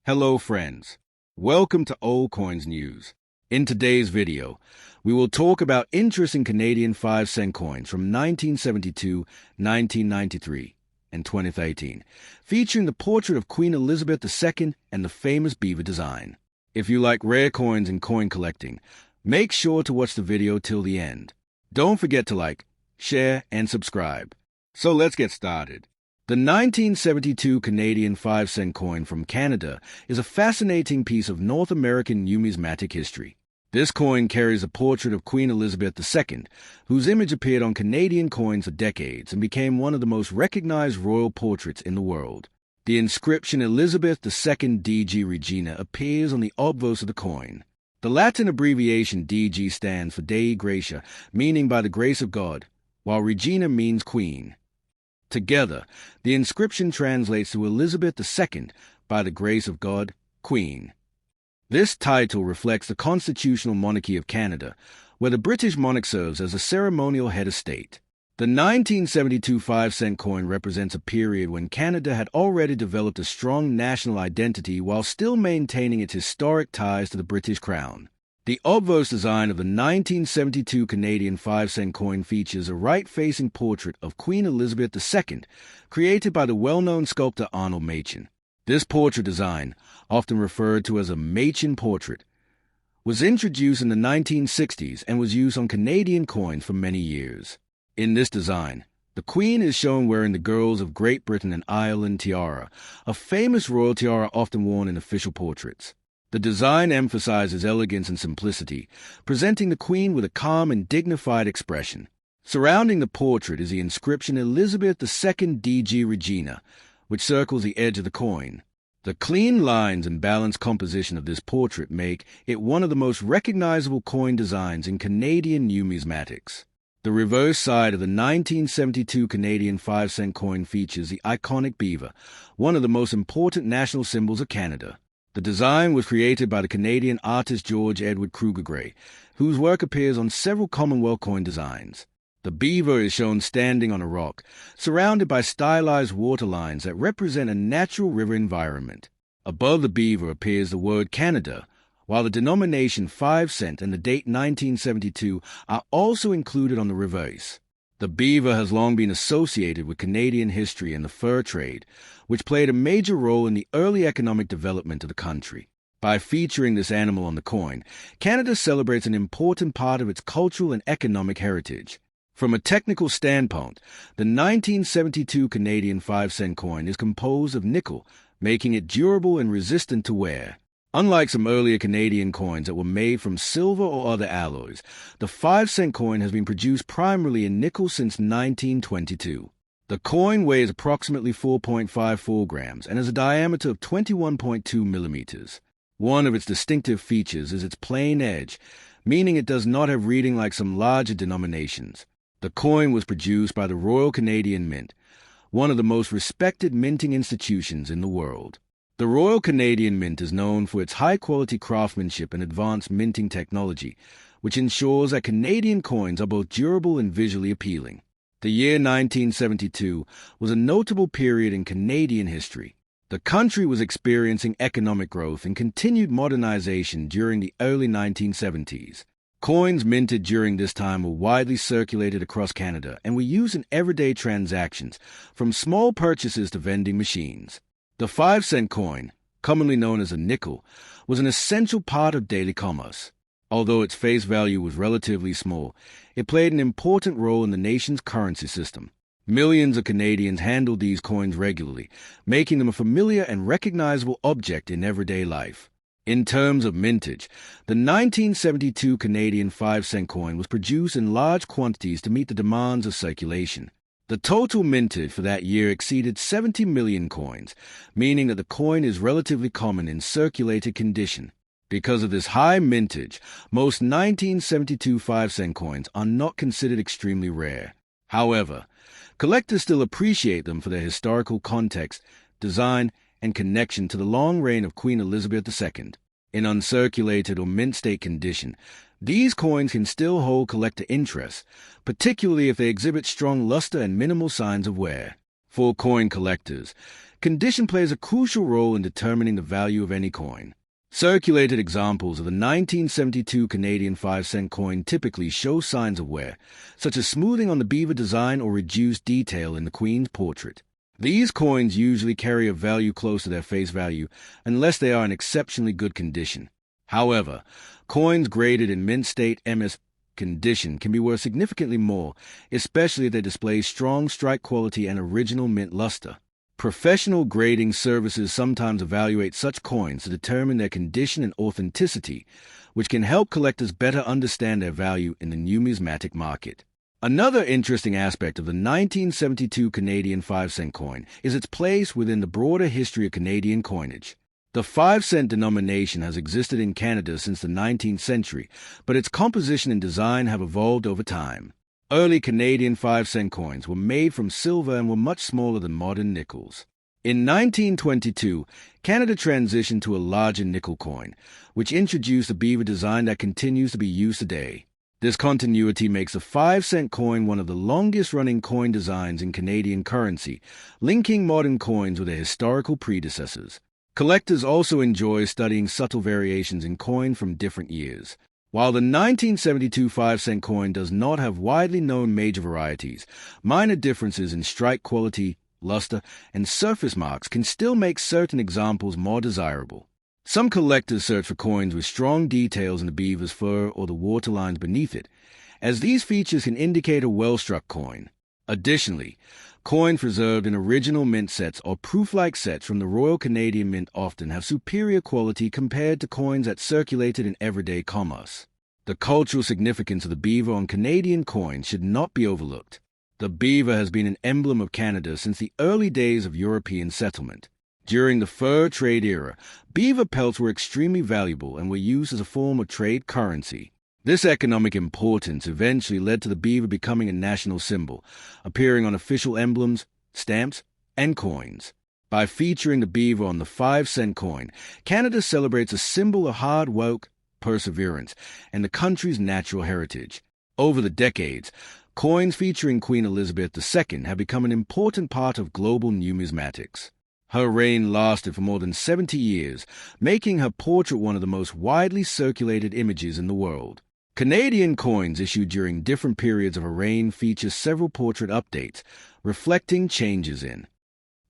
Hello friends, welcome to Old Coins News. In today's video, we will talk about interesting Canadian 5-cent coins from 1972, 1993, and 2013, featuring the portrait of Queen Elizabeth II and the famous beaver design. If you like rare coins and coin collecting, make sure to watch the video till the end. Don't forget to like, share, and subscribe. So let's get started. The 1972 Canadian 5-cent coin from Canada is a fascinating piece of North American numismatic history. This coin carries a portrait of Queen Elizabeth II, whose image appeared on Canadian coins for decades and became one of the most recognized royal portraits in the world. The inscription Elizabeth II DG Regina appears on the obverse of the coin. The Latin abbreviation DG stands for Dei Gratia, meaning by the grace of God, while Regina means queen. Together, the inscription translates to Elizabeth II, by the grace of God, Queen. This title reflects the constitutional monarchy of Canada, where the British monarch serves as a ceremonial head of state. The 1972 5-cent coin represents a period when Canada had already developed a strong national identity while still maintaining its historic ties to the British Crown. The obverse design of the 1972 Canadian 5-cent coin features a right-facing portrait of Queen Elizabeth II, created by the well-known sculptor Arnold Machen. This portrait design, often referred to as a Machen portrait, was introduced in the 1960s and was used on Canadian coins for many years. In this design, the Queen is shown wearing the Girls of Great Britain and Ireland tiara, a famous royal tiara often worn in official portraits. The design emphasizes elegance and simplicity, presenting the Queen with a calm and dignified expression. Surrounding the portrait is the inscription Elizabeth II DG Regina, which circles the edge of the coin. The clean lines and balanced composition of this portrait make it one of the most recognizable coin designs in Canadian numismatics. The reverse side of the 1972 Canadian 5-cent coin features the iconic beaver, one of the most important national symbols of Canada. The design was created by the Canadian artist George Edward Kruger Gray, whose work appears on several Commonwealth coin designs. The beaver is shown standing on a rock, surrounded by stylized water lines that represent a natural river environment. Above the beaver appears the word Canada, while the denomination 5 cent and the date 1972 are also included on the reverse. The beaver has long been associated with Canadian history and the fur trade, which played a major role in the early economic development of the country. By featuring this animal on the coin, Canada celebrates an important part of its cultural and economic heritage. From a technical standpoint, the 1972 Canadian 5-cent coin is composed of nickel, making it durable and resistant to wear. Unlike some earlier Canadian coins that were made from silver or other alloys, the 5-cent coin has been produced primarily in nickel since 1922. The coin weighs approximately 4.54 grams and has a diameter of 21.2 millimeters. One of its distinctive features is its plain edge, meaning it does not have reading like some larger denominations. The coin was produced by the Royal Canadian Mint, one of the most respected minting institutions in the world. The Royal Canadian Mint is known for its high-quality craftsmanship and advanced minting technology, which ensures that Canadian coins are both durable and visually appealing. The year 1972 was a notable period in Canadian history. The country was experiencing economic growth and continued modernization during the early 1970s. Coins minted during this time were widely circulated across Canada and were used in everyday transactions, from small purchases to vending machines. The 5-cent coin, commonly known as a nickel, was an essential part of daily commerce. Although its face value was relatively small, it played an important role in the nation's currency system. Millions of Canadians handled these coins regularly, making them a familiar and recognizable object in everyday life. In terms of mintage, the 1972 Canadian 5-cent coin was produced in large quantities to meet the demands of circulation. The total mintage for that year exceeded 70 million coins, meaning that the coin is relatively common in circulated condition. Because of this high mintage, most 1972 5-cent coins are not considered extremely rare. However, collectors still appreciate them for their historical context, design, and connection to the long reign of Queen Elizabeth II. In uncirculated or mint state condition, these coins can still hold collector interest, particularly if they exhibit strong luster and minimal signs of wear. For coin collectors, condition plays a crucial role in determining the value of any coin. Circulated examples of the 1972 Canadian 5-cent coin typically show signs of wear, such as smoothing on the beaver design or reduced detail in the Queen's portrait. These coins usually carry a value close to their face value unless they are in exceptionally good condition. However, coins graded in mint state MS condition can be worth significantly more, especially if they display strong strike quality and original mint luster. Professional grading services sometimes evaluate such coins to determine their condition and authenticity, which can help collectors better understand their value in the numismatic market. Another interesting aspect of the 1972 Canadian 5-cent coin is its place within the broader history of Canadian coinage. The 5-cent denomination has existed in Canada since the 19th century, but its composition and design have evolved over time. Early Canadian 5-cent coins were made from silver and were much smaller than modern nickels. In 1922, Canada transitioned to a larger nickel coin, which introduced a beaver design that continues to be used today. This continuity makes the 5-cent coin one of the longest-running coin designs in Canadian currency, linking modern coins with their historical predecessors. Collectors also enjoy studying subtle variations in coin from different years. While the 1972 5-cent coin does not have widely known major varieties, minor differences in strike quality, luster, and surface marks can still make certain examples more desirable. Some collectors search for coins with strong details in the beaver's fur or the waterlines beneath it, as these features can indicate a well-struck coin. Additionally, coins preserved in original mint sets or proof-like sets from the Royal Canadian Mint often have superior quality compared to coins that circulated in everyday commerce. The cultural significance of the beaver on Canadian coins should not be overlooked. The beaver has been an emblem of Canada since the early days of European settlement. During the fur trade era, beaver pelts were extremely valuable and were used as a form of trade currency. This economic importance eventually led to the beaver becoming a national symbol, appearing on official emblems, stamps, and coins. By featuring the beaver on the 5-cent coin, Canada celebrates a symbol of hard work, perseverance, and the country's natural heritage. Over the decades, coins featuring Queen Elizabeth II have become an important part of global numismatics. Her reign lasted for more than 70 years, making her portrait one of the most widely circulated images in the world. Canadian coins issued during different periods of her reign feature several portrait updates, reflecting changes in.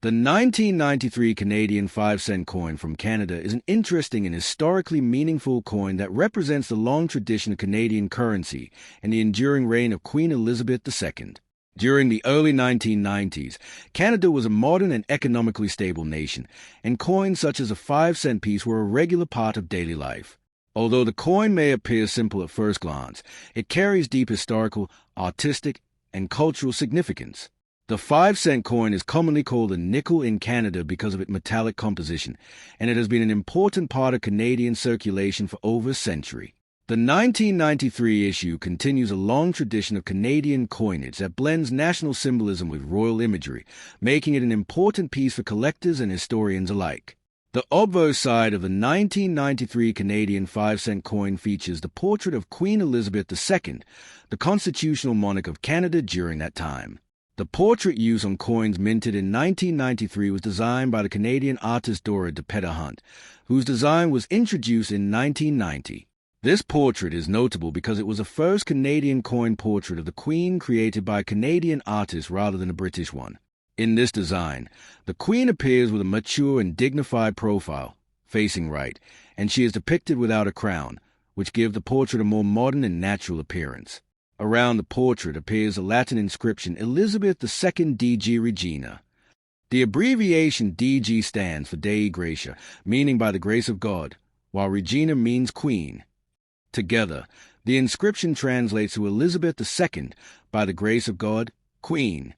The 1993 Canadian 5-cent coin from Canada is an interesting and historically meaningful coin that represents the long tradition of Canadian currency and the enduring reign of Queen Elizabeth II. During the early 1990s, Canada was a modern and economically stable nation, and coins such as a 5-cent piece were a regular part of daily life. Although the coin may appear simple at first glance, it carries deep historical, artistic, and cultural significance. The 5-cent coin is commonly called a nickel in Canada because of its metallic composition, and it has been an important part of Canadian circulation for over a century. The 1993 issue continues a long tradition of Canadian coinage that blends national symbolism with royal imagery, making it an important piece for collectors and historians alike. The obverse side of the 1993 Canadian 5-cent coin features the portrait of Queen Elizabeth II, the constitutional monarch of Canada during that time. The portrait used on coins minted in 1993 was designed by the Canadian artist Dora de Hunt, whose design was introduced in 1990. This portrait is notable because it was the first Canadian coin portrait of the Queen created by a Canadian artist rather than a British one. In this design, the Queen appears with a mature and dignified profile, facing right, and she is depicted without a crown, which gives the portrait a more modern and natural appearance. Around the portrait appears a Latin inscription Elizabeth II DG Regina. The abbreviation DG stands for Dei Gratia, meaning by the grace of God, while Regina means Queen. Together, the inscription translates to Elizabeth II, by the grace of God, Queen.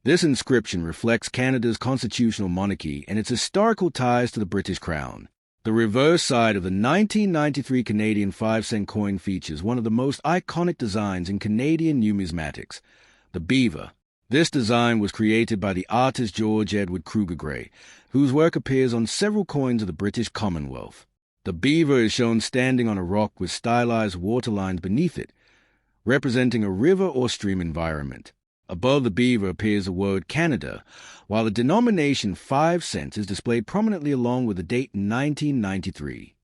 This inscription reflects Canada's constitutional monarchy and its historical ties to the British Crown. The reverse side of the 1993 Canadian 5-cent coin features one of the most iconic designs in Canadian numismatics, the beaver. This design was created by the artist George Edward Kruger Gray, whose work appears on several coins of the British Commonwealth. The beaver is shown standing on a rock with stylized waterlines beneath it, representing a river or stream environment. Above the beaver appears the word Canada, while the denomination 5 cents is displayed prominently along with the date 1993.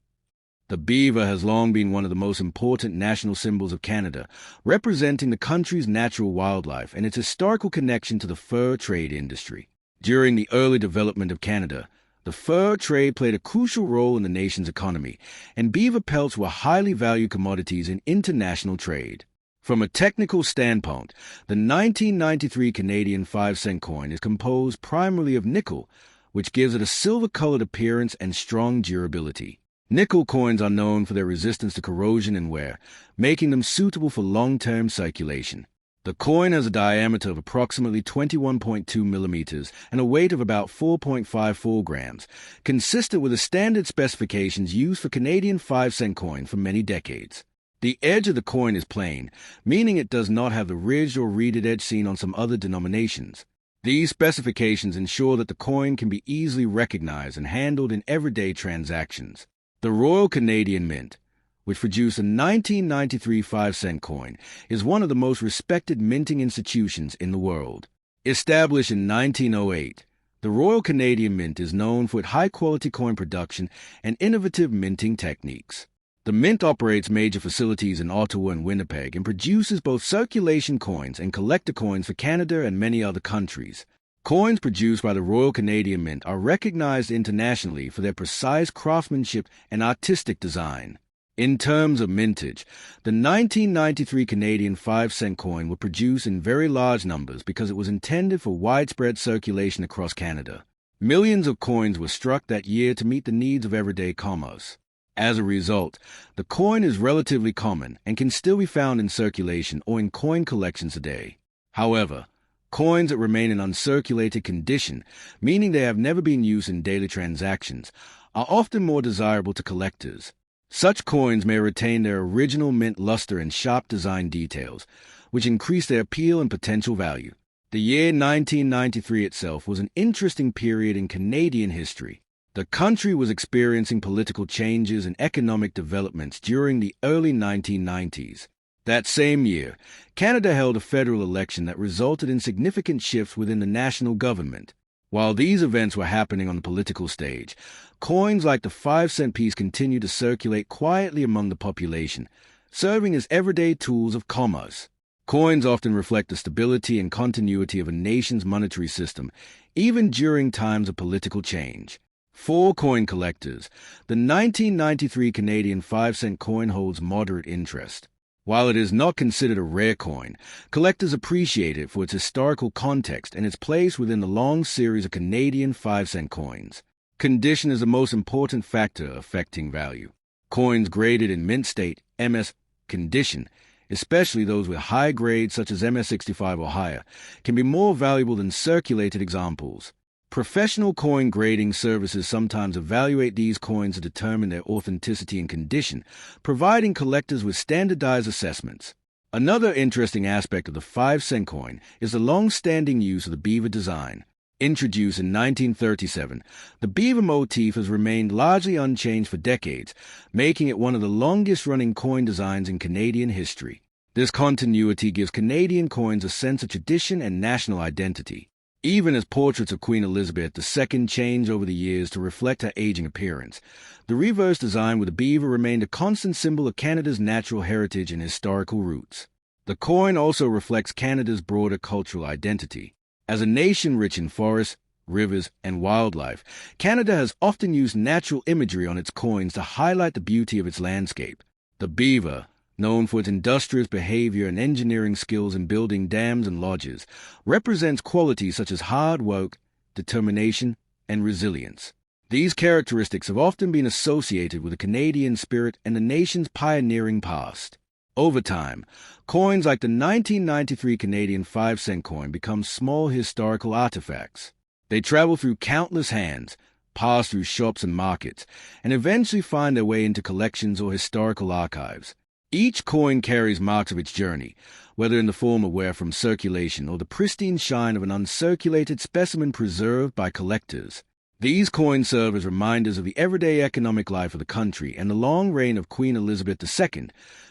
The beaver has long been one of the most important national symbols of Canada, representing the country's natural wildlife and its historical connection to the fur trade industry. During the early development of Canada, the fur trade played a crucial role in the nation's economy, and beaver pelts were highly valued commodities in international trade. From a technical standpoint, the 1993 Canadian 5-cent coin is composed primarily of nickel, which gives it a silver-colored appearance and strong durability. Nickel coins are known for their resistance to corrosion and wear, making them suitable for long-term circulation. The coin has a diameter of approximately 21.2 millimeters and a weight of about 4.54 grams, consistent with the standard specifications used for Canadian 5-cent coins for many decades. The edge of the coin is plain, meaning it does not have the ridged or reeded edge seen on some other denominations. These specifications ensure that the coin can be easily recognized and handled in everyday transactions. The Royal Canadian Mint, which produced a 1993 5-cent coin, is one of the most respected minting institutions in the world. Established in 1908, the Royal Canadian Mint is known for its high-quality coin production and innovative minting techniques. The Mint operates major facilities in Ottawa and Winnipeg and produces both circulation coins and collector coins for Canada and many other countries. Coins produced by the Royal Canadian Mint are recognized internationally for their precise craftsmanship and artistic design. In terms of mintage, the 1993 Canadian 5-cent coin was produced in very large numbers because it was intended for widespread circulation across Canada. Millions of coins were struck that year to meet the needs of everyday commerce. As a result, the coin is relatively common and can still be found in circulation or in coin collections today. However, coins that remain in uncirculated condition, meaning they have never been used in daily transactions, are often more desirable to collectors. Such coins may retain their original mint luster and sharp design details, which increase their appeal and potential value. The year 1993 itself was an interesting period in Canadian history. The country was experiencing political changes and economic developments during the early 1990s. That same year, Canada held a federal election that resulted in significant shifts within the national government. While these events were happening on the political stage, coins like the 5-cent piece continued to circulate quietly among the population, serving as everyday tools of commerce. Coins often reflect the stability and continuity of a nation's monetary system, even during times of political change. For coin collectors, the 1993 Canadian 5-cent coin holds moderate interest. While it is not considered a rare coin, collectors appreciate it for its historical context and its place within the long series of Canadian 5-cent coins. Condition is the most important factor affecting value. Coins graded in mint state, MS, condition, especially those with high grades such as MS65 or higher, can be more valuable than circulated examples. Professional coin grading services sometimes evaluate these coins to determine their authenticity and condition, providing collectors with standardized assessments. Another interesting aspect of the 5-cent coin is the long-standing use of the beaver design. Introduced in 1937, the beaver motif has remained largely unchanged for decades, making it one of the longest-running coin designs in Canadian history. This continuity gives Canadian coins a sense of tradition and national identity. Even as portraits of Queen Elizabeth II changed over the years to reflect her aging appearance, the reverse design with the beaver remained a constant symbol of Canada's natural heritage and historical roots. The coin also reflects Canada's broader cultural identity. As a nation rich in forests, rivers, and wildlife, Canada has often used natural imagery on its coins to highlight the beauty of its landscape. The beaver, known for its industrious behavior and engineering skills in building dams and lodges, represents qualities such as hard work, determination, and resilience. These characteristics have often been associated with the Canadian spirit and the nation's pioneering past. Over time, coins like the 1993 Canadian 5-cent coin become small historical artifacts. They travel through countless hands, pass through shops and markets, and eventually find their way into collections or historical archives. Each coin carries marks of its journey, whether in the form of wear from circulation or the pristine shine of an uncirculated specimen preserved by collectors. These coins serve as reminders of the everyday economic life of the country and the long reign of Queen Elizabeth II,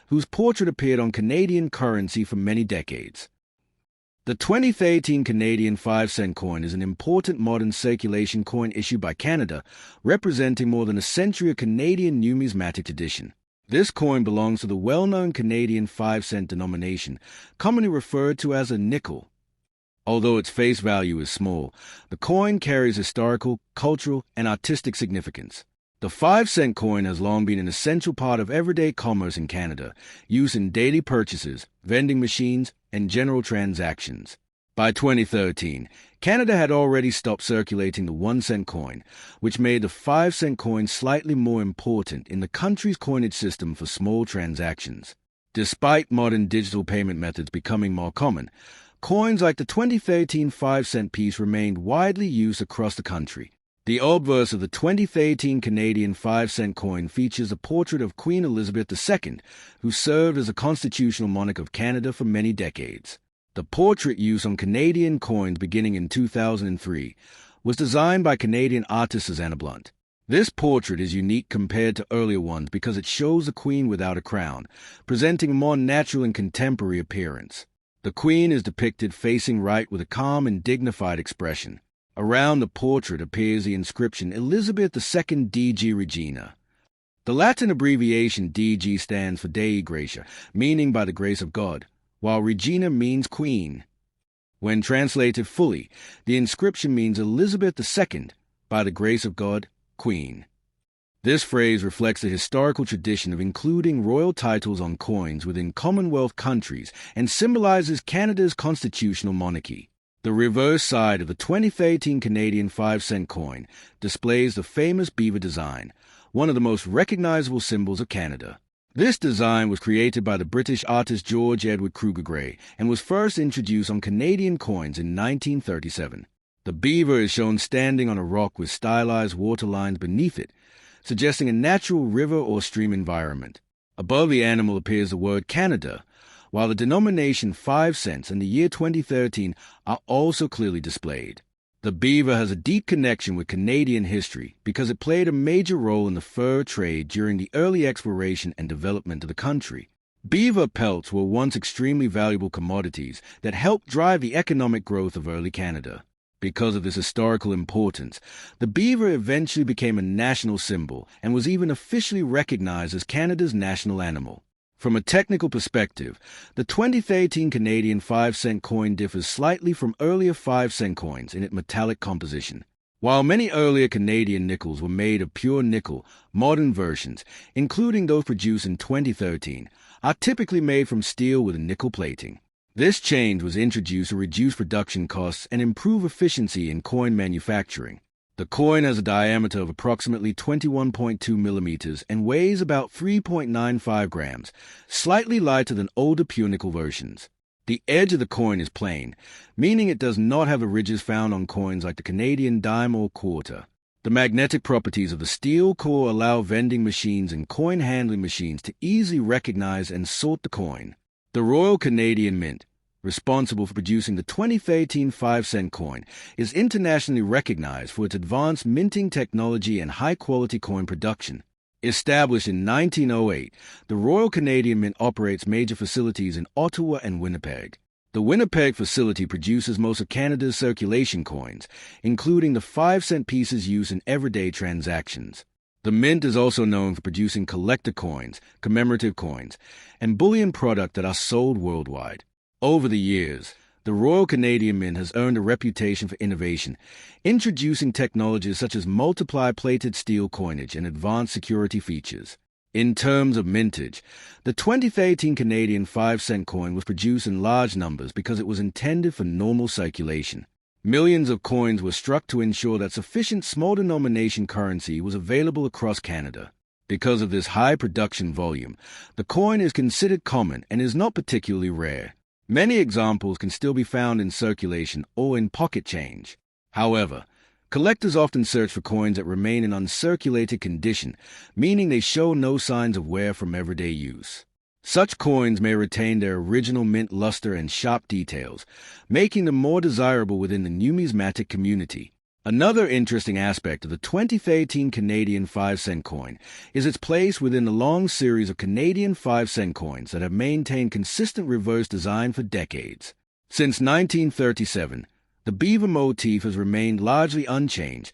whose portrait appeared on Canadian currency for many decades. The 2013 Canadian 5-cent coin is an important modern circulation coin issued by Canada, representing more than a century of Canadian numismatic tradition. This coin belongs to the well-known Canadian 5-cent denomination, commonly referred to as a nickel. Although its face value is small, the coin carries historical, cultural, and artistic significance. The 5-cent coin has long been an essential part of everyday commerce in Canada, used in daily purchases, vending machines, and general transactions. By 2013, Canada had already stopped circulating the 1-cent coin, which made the 5-cent coin slightly more important in the country's coinage system for small transactions. Despite modern digital payment methods becoming more common, coins like the 2013 5-cent piece remained widely used across the country. The obverse of the 2013 Canadian 5-cent coin features a portrait of Queen Elizabeth II, who served as a constitutional monarch of Canada for many decades. The portrait used on Canadian coins beginning in 2003 was designed by Canadian artist Susanna Blunt. This portrait is unique compared to earlier ones because it shows the Queen without a crown, presenting a more natural and contemporary appearance. The Queen is depicted facing right with a calm and dignified expression. Around the portrait appears the inscription Elizabeth II DG Regina. The Latin abbreviation DG stands for Dei Gratia, meaning by the grace of God, while Regina means Queen. When translated fully, the inscription means Elizabeth II, by the grace of God, Queen. This phrase reflects the historical tradition of including royal titles on coins within Commonwealth countries and symbolizes Canada's constitutional monarchy. The reverse side of the 2013 Canadian 5-cent coin displays the famous beaver design, one of the most recognizable symbols of Canada. This design was created by the British artist George Edward Kruger Gray and was first introduced on Canadian coins in 1937. The beaver is shown standing on a rock with stylized water lines beneath it, suggesting a natural river or stream environment. Above the animal appears the word Canada, while the denomination 5 cents and the year 2013 are also clearly displayed. The beaver has a deep connection with Canadian history because it played a major role in the fur trade during the early exploration and development of the country. Beaver pelts were once extremely valuable commodities that helped drive the economic growth of early Canada. Because of this historical importance, the beaver eventually became a national symbol and was even officially recognized as Canada's national animal. From a technical perspective, the 2013 Canadian 5-cent coin differs slightly from earlier 5-cent coins in its metallic composition. While many earlier Canadian nickels were made of pure nickel, modern versions, including those produced in 2013, are typically made from steel with nickel plating. This change was introduced to reduce production costs and improve efficiency in coin manufacturing. The coin has a diameter of approximately 21.2 millimeters and weighs about 3.95 grams, slightly lighter than older pure nickel versions. The edge of the coin is plain, meaning it does not have the ridges found on coins like the Canadian dime or quarter. The magnetic properties of the steel core allow vending machines and coin handling machines to easily recognize and sort the coin. The Royal Canadian Mint, responsible for producing the 2013 5-cent coin, is internationally recognized for its advanced minting technology and high-quality coin production. Established in 1908, the Royal Canadian Mint operates major facilities in Ottawa and Winnipeg. The Winnipeg facility produces most of Canada's circulation coins, including the 5-cent pieces used in everyday transactions. The Mint is also known for producing collector coins, commemorative coins, and bullion products that are sold worldwide. Over the years, the Royal Canadian Mint has earned a reputation for innovation, introducing technologies such as multiply-plated steel coinage and advanced security features. In terms of mintage, the 2013 Canadian 5-cent coin was produced in large numbers because it was intended for normal circulation. Millions of coins were struck to ensure that sufficient small-denomination currency was available across Canada. Because of this high production volume, the coin is considered common and is not particularly rare. Many examples can still be found in circulation or in pocket change. However, collectors often search for coins that remain in uncirculated condition, meaning they show no signs of wear from everyday use. Such coins may retain their original mint luster and sharp details, making them more desirable within the numismatic community. Another interesting aspect of the 2013 Canadian 5-cent coin is its place within the long series of Canadian 5-cent coins that have maintained consistent reverse design for decades. Since 1937, the beaver motif has remained largely unchanged,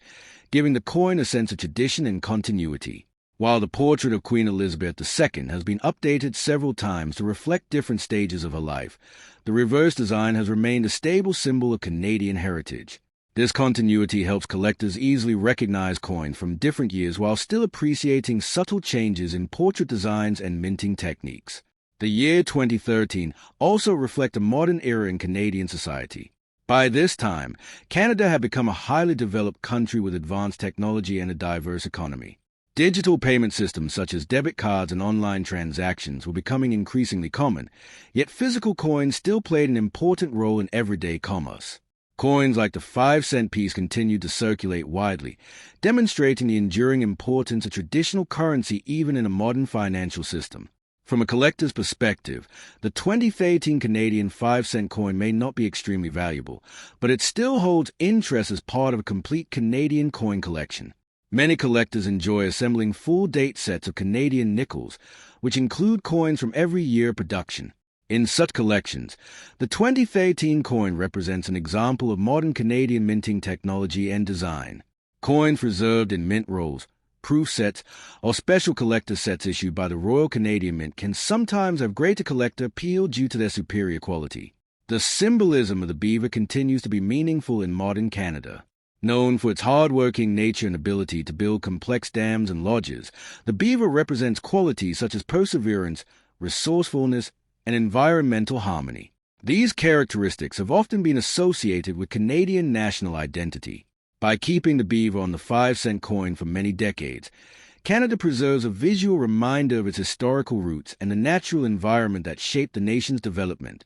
giving the coin a sense of tradition and continuity. While the portrait of Queen Elizabeth II has been updated several times to reflect different stages of her life, the reverse design has remained a stable symbol of Canadian heritage. This continuity helps collectors easily recognize coins from different years while still appreciating subtle changes in portrait designs and minting techniques. The year 2013 also reflects a modern era in Canadian society. By this time, Canada had become a highly developed country with advanced technology and a diverse economy. Digital payment systems such as debit cards and online transactions were becoming increasingly common, yet physical coins still played an important role in everyday commerce. Coins like the 5-cent piece continued to circulate widely, demonstrating the enduring importance of traditional currency even in a modern financial system. From a collector's perspective, the 2013 Canadian 5-cent coin may not be extremely valuable, but it still holds interest as part of a complete Canadian coin collection. Many collectors enjoy assembling full date sets of Canadian nickels, which include coins from every year of production. In such collections, the 2013 coin represents an example of modern Canadian minting technology and design. Coins preserved in mint rolls, proof sets, or special collector sets issued by the Royal Canadian Mint can sometimes have greater collector appeal due to their superior quality. The symbolism of the beaver continues to be meaningful in modern Canada. Known for its hard-working nature and ability to build complex dams and lodges, the beaver represents qualities such as perseverance, resourcefulness, and environmental harmony. These characteristics have often been associated with Canadian national identity. By keeping the beaver on the 5-cent coin for many decades, Canada preserves a visual reminder of its historical roots and the natural environment that shaped the nation's development.